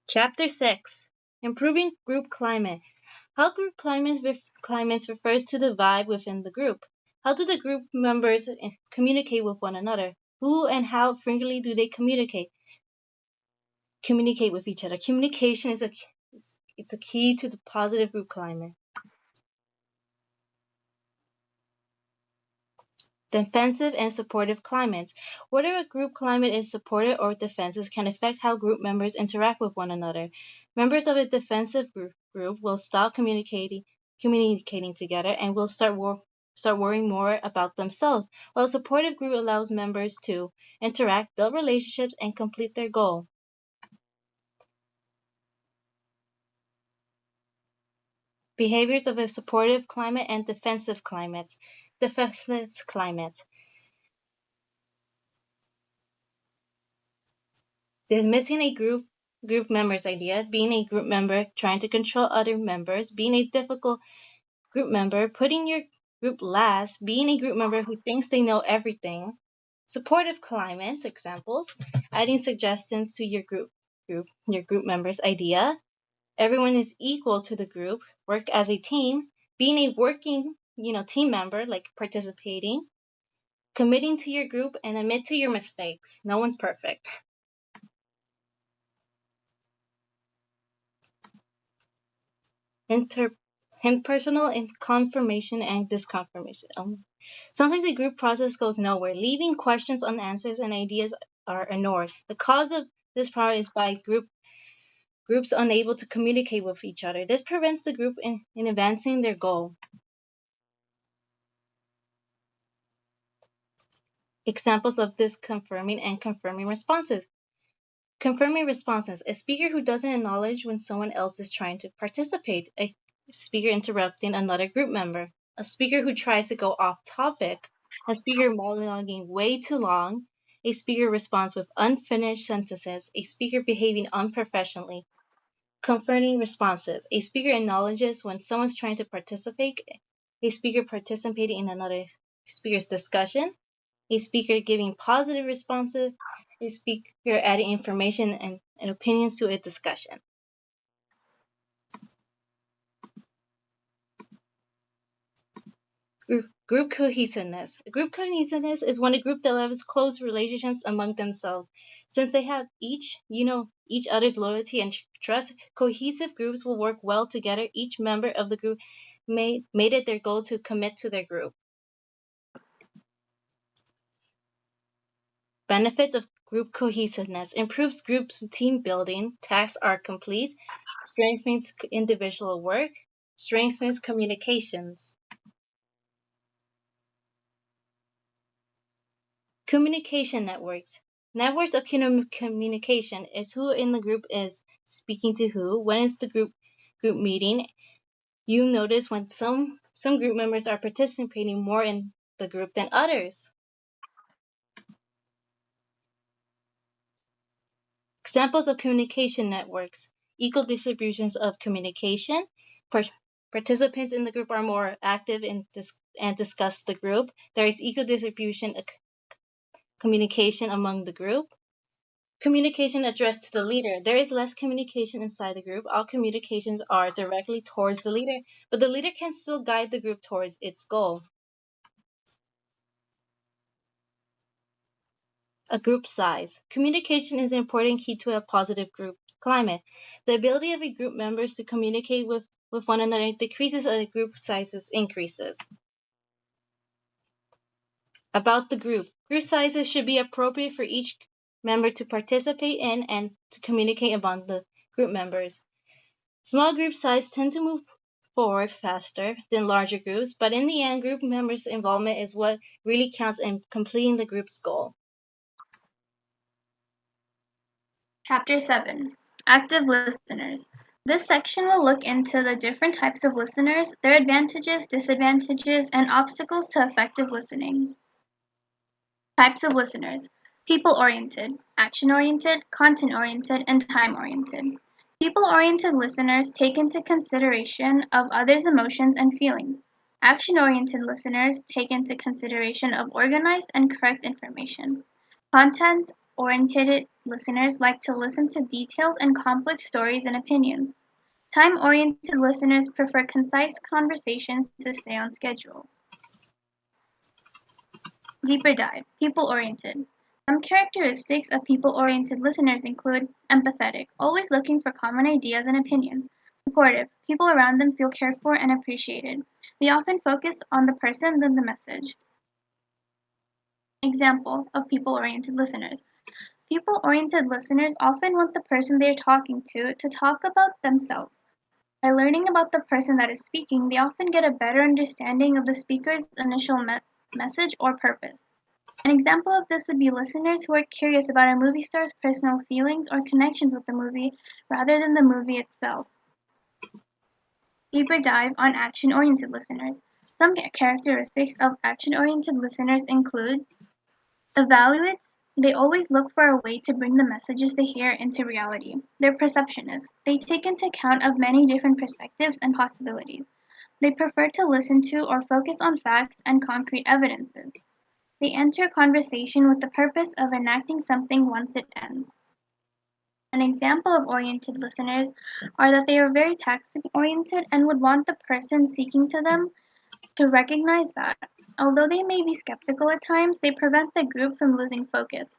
Chapter 6. Improving Group Climate. How group climates refers to the vibe within the group. How do the group members communicate with one another? Who and how frequently do they communicate with each other? Communication is a key to the positive group climate. Defensive and supportive climates. Whether a group climate is supportive or defensive can affect how group members interact with one another. Members of a defensive group will stop communicating together and will start worrying more about themselves, while a supportive group allows members to interact, build relationships, and complete their goal. Behaviors of a supportive climate and defensive climates. Defensive climates. Dismissing a group member's idea, being a group member trying to control other members, being a difficult group member, putting your group last, being a group member who thinks they know everything. Supportive climates, examples, adding suggestions to your group member's idea. Everyone is equal to the group, work as a team, being a working, team member, like participating, committing to your group and admit to your mistakes. No one's perfect. Impersonal confirmation and disconfirmation. Sometimes the group process goes nowhere, leaving questions unanswered and ideas are ignored. The cause of this problem is by groups unable to communicate with each other. This prevents the group in advancing their goal. Examples of disconfirming and confirming responses. Confirming responses. A speaker who doesn't acknowledge when someone else is trying to participate. A speaker interrupting another group member. A speaker who tries to go off topic. A speaker monologuing way too long. A speaker responds with unfinished sentences. A speaker behaving unprofessionally. Confirming responses. A speaker acknowledges when someone's trying to participate. A speaker participating in another speaker's discussion. A speaker giving positive responses, a speaker adding information and opinions to a discussion. Group cohesiveness. Group cohesiveness is when a group develops close relationships among themselves. Since they have each other's loyalty and trust, cohesive groups will work well together. Each member of the group made it their goal to commit to their group. Benefits of group cohesiveness. Improves group team building. Tasks are complete. Strengthens individual work. Strengthens communications. Communication networks. Networks of communication is who in the group is speaking to who. When is the group meeting? You notice when some group members are participating more in the group than others. Examples of communication networks. Equal distributions of communication. Participants in the group are more active and discuss the group. There is equal distribution of communication among the group. Communication addressed to the leader. There is less communication inside the group. All communications are directly towards the leader, but the leader can still guide the group towards its goal. A group size. Communication is an important key to a positive group climate. The ability of a group members to communicate with one another decreases as the group sizes increases. About the group. Group sizes should be appropriate for each member to participate in and to communicate among the group members. Small group sizes tend to move forward faster than larger groups, but in the end, group members' involvement is what really counts in completing the group's goal. Chapter 7. Active Listeners. This section will look into the different types of listeners, their advantages, disadvantages, and obstacles to effective listening. Types of listeners. People-oriented, action-oriented, content-oriented, and time-oriented. People-oriented listeners take into consideration of others' emotions and feelings. Action-oriented listeners take into consideration of organized and correct information. oriented listeners like to listen to detailed and complex stories and opinions. Time-oriented listeners prefer concise conversations to stay on schedule. Deeper dive, people-oriented. Some characteristics of people-oriented listeners include empathetic, always looking for common ideas and opinions. Supportive, people around them feel cared for and appreciated. They often focus on the person than the message. Example of people-oriented listeners. People-oriented listeners often want the person they are talking to talk about themselves. By learning about the person that is speaking, they often get a better understanding of the speaker's initial message or purpose. An example of this would be listeners who are curious about a movie star's personal feelings or connections with the movie rather than the movie itself. Deeper dive on action-oriented listeners. Some characteristics of action-oriented listeners include evaluates. They always look for a way to bring the messages they hear into reality. They're perceptionists. They take into account of many different perspectives and possibilities. They prefer to listen to or focus on facts and concrete evidences. They enter conversation with the purpose of enacting something once it ends. An example of oriented listeners are that they are very task-oriented and would want the person seeking to them to recognize that, although they may be skeptical at times, they prevent the group from losing focus.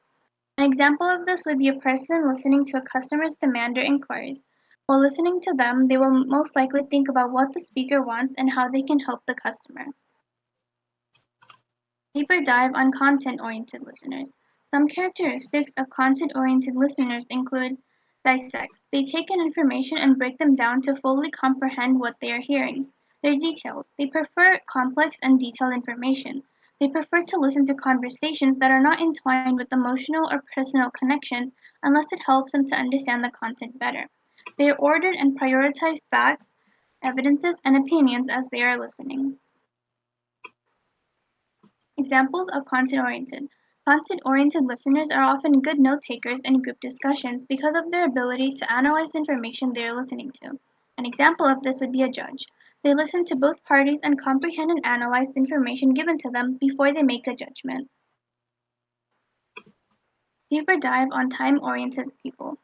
An example of this would be a person listening to a customer's demand or inquiries. While listening to them, they will most likely think about what the speaker wants and how they can help the customer. Deeper dive on content-oriented listeners. Some characteristics of content-oriented listeners include dissect. They take in information and break them down to fully comprehend what they are hearing. They're detailed. They prefer complex and detailed information. They prefer to listen to conversations that are not entwined with emotional or personal connections unless it helps them to understand the content better. They are ordered and prioritize facts, evidences, and opinions as they are listening. Examples of content-oriented. Content-oriented listeners are often good note-takers in group discussions because of their ability to analyze the information they are listening to. An example of this would be a judge. They listen to both parties and comprehend and analyze the information given to them before they make a judgment. Deeper dive on time-oriented people.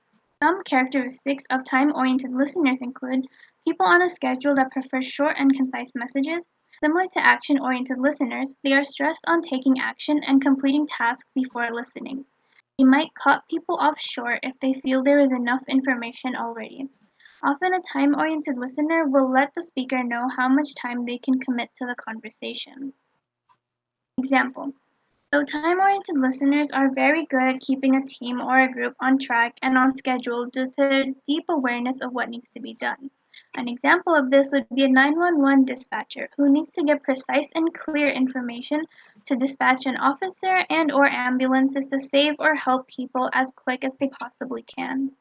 Some characteristics of time-oriented listeners include people on a schedule that prefer short and concise messages. Similar to action-oriented listeners, they are stressed on taking action and completing tasks before listening. They might cut people off short if they feel there is enough information already. Often a time-oriented listener will let the speaker know how much time they can commit to the conversation. Example: so time-oriented listeners are very good at keeping a team or a group on track and on schedule due to their deep awareness of what needs to be done. An example of this would be a 911 dispatcher who needs to get precise and clear information to dispatch an officer and or ambulances to save or help people as quick as they possibly can.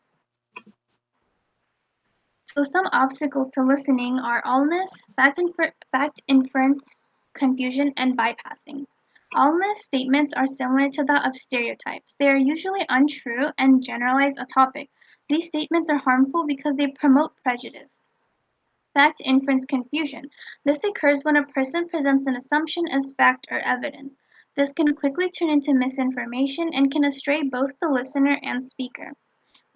So some obstacles to listening are allness, fact inference, confusion, and bypassing. Allness statements are similar to that of stereotypes. They are usually untrue and generalize a topic. These statements are harmful because they promote prejudice. Fact inference confusion. This occurs when a person presents an assumption as fact or evidence. This can quickly turn into misinformation and can astray both the listener and speaker.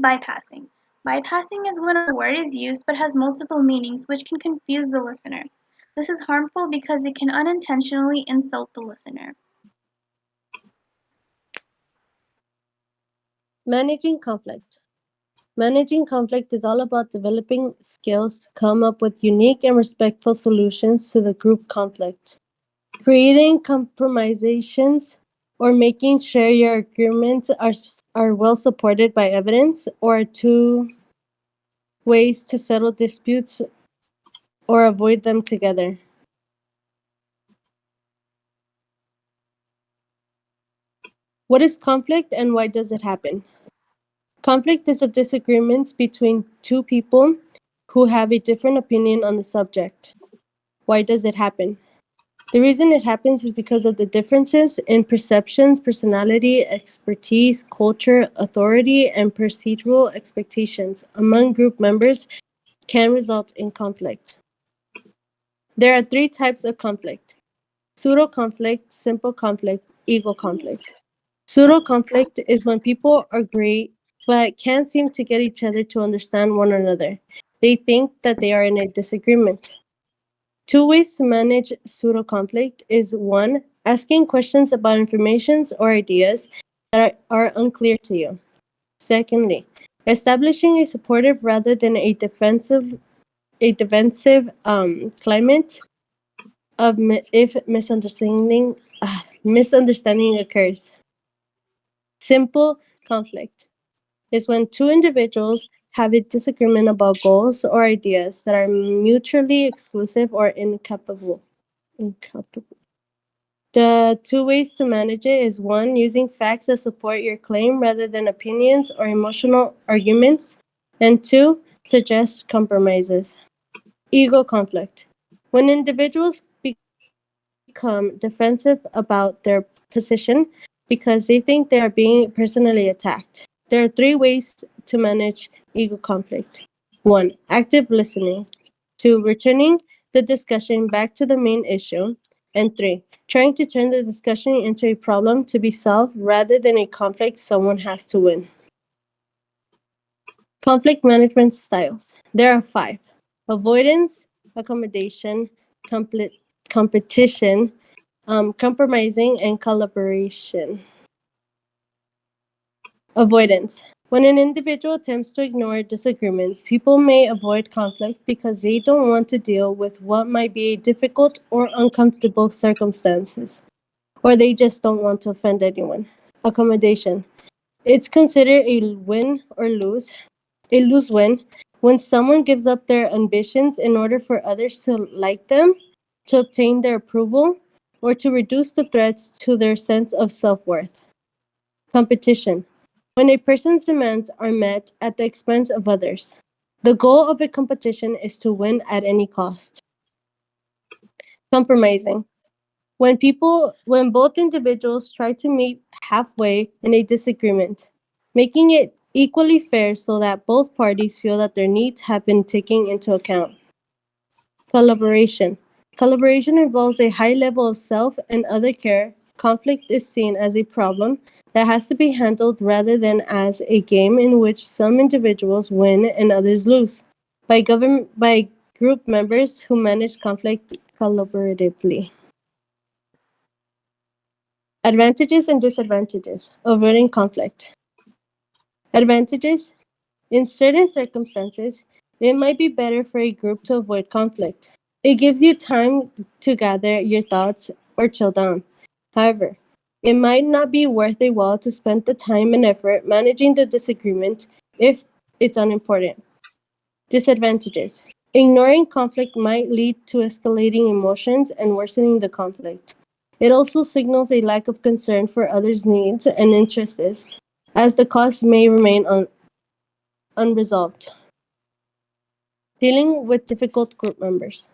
Bypassing. Bypassing is when a word is used but has multiple meanings, which can confuse the listener. This is harmful because it can unintentionally insult the listener. Managing conflict. Managing conflict is all about developing skills to come up with unique and respectful solutions to the group conflict. Creating compromisations or making sure your agreements are well supported by evidence or two ways to settle disputes or avoid them together. What is conflict and why does it happen? Conflict is a disagreement between two people who have a different opinion on the subject. Why does it happen? The reason it happens is because of the differences in perceptions, personality, expertise, culture, authority, and procedural expectations among group members can result in conflict. There are three types of conflict: pseudo conflict, simple conflict, ego conflict. Pseudo conflict is when people agree but can't seem to get each other to understand one another. They think that they are in a disagreement. Two ways to manage pseudo conflict is one, asking questions about information or ideas that are unclear to you. Secondly, establishing a supportive rather than a defensive climate of if misunderstanding occurs. Simple conflict is when two individuals have a disagreement about goals or ideas that are mutually exclusive or incapable. Incapable. The two ways to manage it is one, using facts that support your claim rather than opinions or emotional arguments, and two, suggest compromises. Ego conflict. When individuals become defensive about their position because they think they are being personally attacked. There are three ways to manage ego conflict. One, active listening. Two, returning the discussion back to the main issue. And three, trying to turn the discussion into a problem to be solved rather than a conflict someone has to win. Conflict management styles. There are five: avoidance, accommodation, competition, compromising, and collaboration. Avoidance. When an individual attempts to ignore disagreements, people may avoid conflict because they don't want to deal with what might be a difficult or uncomfortable circumstances, or they just don't want to offend anyone. Accommodation. It's considered a lose win when someone gives up their ambitions in order for others to like them, to obtain their approval, or to reduce the threats to their sense of self worth. Competition. When a person's demands are met at the expense of others. The goal of a competition is to win at any cost. Compromising. When both individuals try to meet halfway in a disagreement, making it equally fair so that both parties feel that their needs have been taken into account. Collaboration. Collaboration involves a high level of self and other care. Conflict is seen as a problem that has to be handled rather than as a game in which some individuals win and others lose. By group members who manage conflict collaboratively. Advantages and disadvantages of avoiding conflict. Advantages. In certain circumstances, it might be better for a group to avoid conflict. It gives you time to gather your thoughts or chill down. However, it might not be worth a while to spend the time and effort managing the disagreement if it's unimportant. Disadvantages. Ignoring conflict might lead to escalating emotions and worsening the conflict. It also signals a lack of concern for others' needs and interests, as the cause may remain unresolved. Dealing with difficult group members.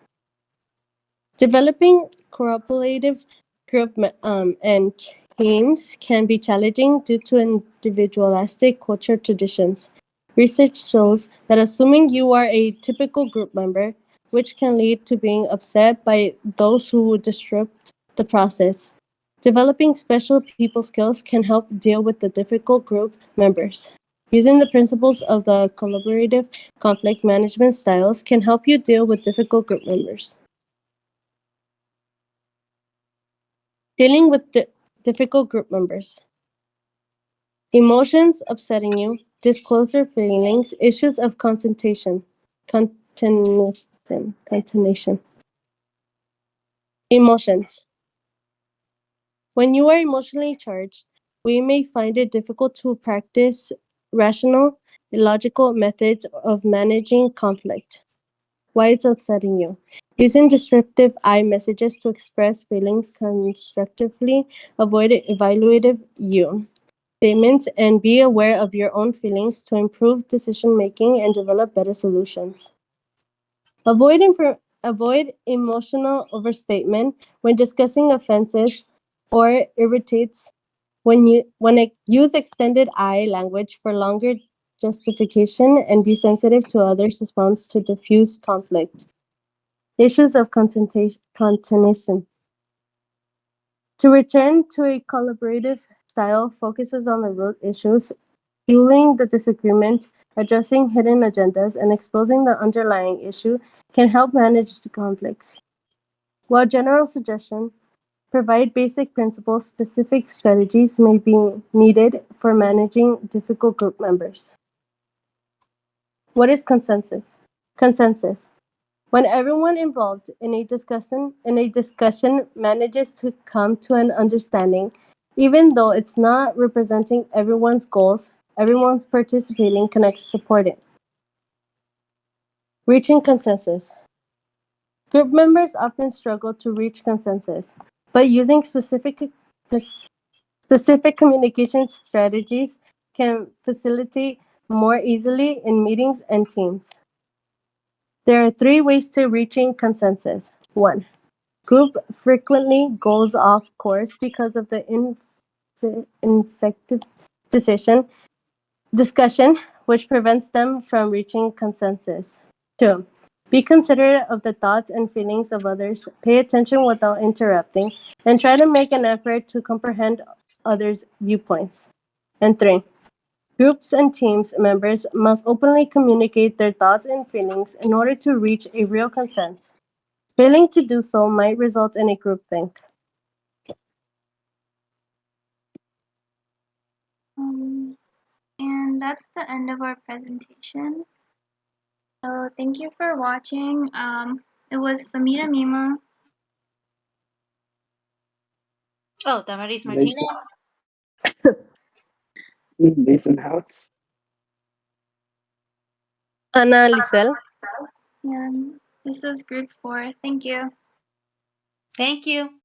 Developing cooperative and teams can be challenging due to individualistic culture traditions. Research shows that assuming you are a typical group member, which can lead to being upset by those who disrupt the process. Developing special people skills can help deal with the difficult group members. Using the principles of the collaborative conflict management styles can help you deal with difficult group members. Dealing with difficult group members. Emotions upsetting you, disclosure feelings, issues of contention. Emotions. When you are emotionally charged, we may find it difficult to practice rational, logical methods of managing conflict. Why it's upsetting you. Using descriptive I messages to express feelings constructively, avoid evaluative you statements, and be aware of your own feelings to improve decision making and develop better solutions. Avoid emotional overstatement when discussing offenses or irritates use extended I language for longer justification and be sensitive to others' response to diffuse conflict. Issues of contention. To return to a collaborative style focuses on the root issues, fueling the disagreement, addressing hidden agendas, and exposing the underlying issue can help manage the conflicts. While general suggestions provide basic principles, specific strategies may be needed for managing difficult group members. What is consensus? Consensus. When everyone involved in a discussion manages to come to an understanding, even though it's not representing everyone's goals, everyone's participating connects support it. Reaching consensus. Group members often struggle to reach consensus, but using specific communication strategies can facilitate more easily in meetings and teams. There are 3 ways to reaching consensus. 1. Group frequently goes off course because of the ineffective discussion, which prevents them from reaching consensus. 2. Be considerate of the thoughts and feelings of others, pay attention without interrupting, and try to make an effort to comprehend others' viewpoints. And 3. Groups and teams members must openly communicate their thoughts and feelings in order to reach a real consensus. Failing to do so might result in a groupthink. And that's the end of our presentation. So thank you for watching. It was Fameda Mema. Oh, Damaris Martinez. Nathan Houts. Anallicel. And this was group 4. Thank you. Thank you.